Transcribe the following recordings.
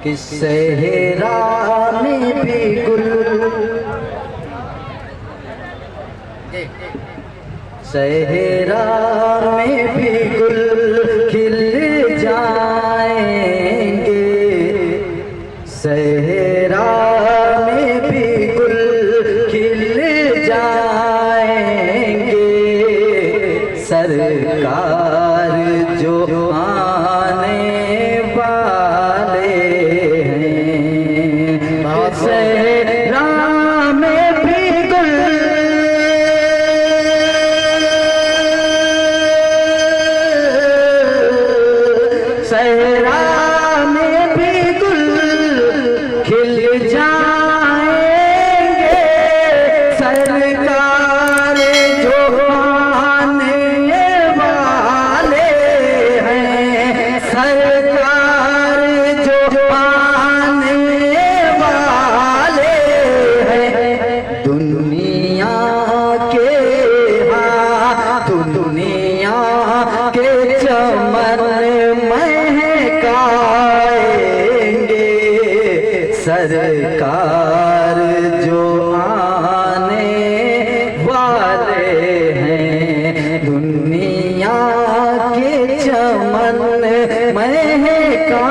कि सहरा में भी गुल, सहरा में भी गुल खिल जाएंगे, सहरा में भी गुल खिल जाएंगे। सरकार जो आने वाले हैं, सहरा में भी गुल, सहरा में भी गुल खिल जाएंगे। सरकार जो आने वाले हैं, सरकार जो आने वाले हैं। दुनिया के दुनिया के चमन सरकार जो आने वाले हैं। दुनिया के चमन महकाएंगे,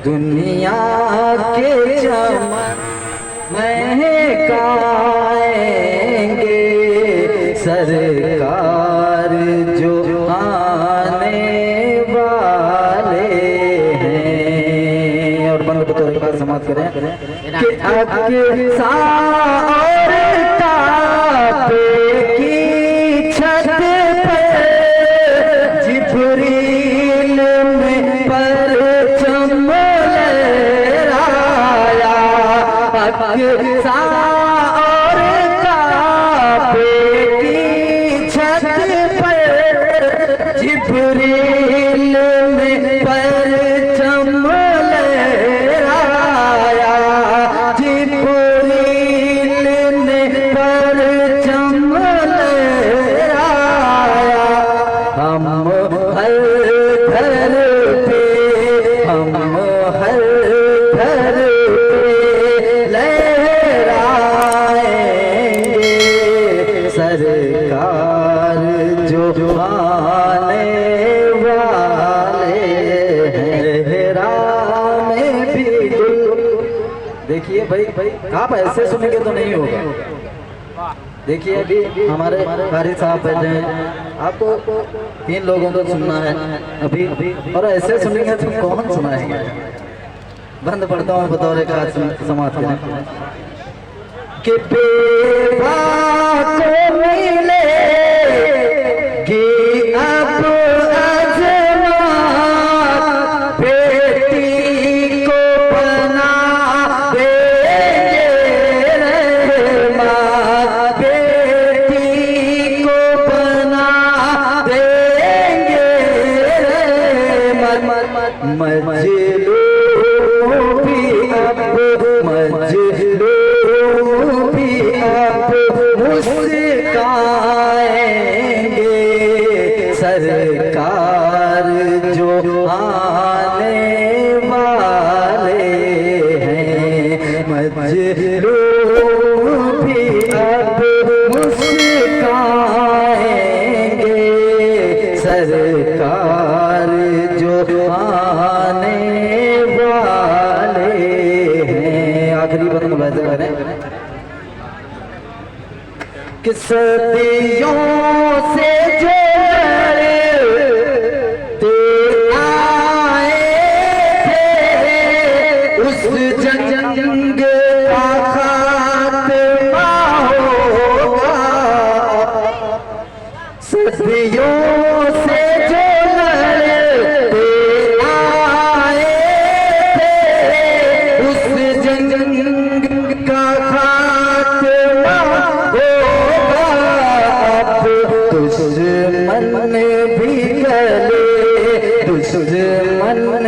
दुनिया के चमन महकाएंगे। सरकार जो आने समाप्त करें कि अक्सा और ताबे की छत पर जिब्रील में परचम लहराया। अक्सा और ताबे की छत पर जिब्रील में परचम सरकार जो आने वाले हैं, राह में भी गुल। देखिए भाई आप ऐसे सुनेंगे तो नहीं होगा। देखिए अभी हमारे कारी साहब बैठे हैं, आपको 3 लोगों को सुनना है अभी, और ऐसे सुनेंगे तो कौन सुनाएंगे। बंद पढ़ता हूँ बतौर खास समाज के बेवा को मिले कि अब अजमा बेटी को बना देंगे रहमान, बेटी को बना देंगे रहमान। मजलूम भी अब मजलूम मुस्काएंगे। सरकार जो आने वाले हैं, मजलूम भी अब मुस्काएंगे। सरकार जो आने वाले हैं। आखिरी बंद वैसे करें कि सदियों से जो लड़ते आए थे, उस जंग का खात्मा होगा। सदियों से जो लड़ते आए थे, उस जंग का खात्मा दुश्मन भी गले, दुश्मन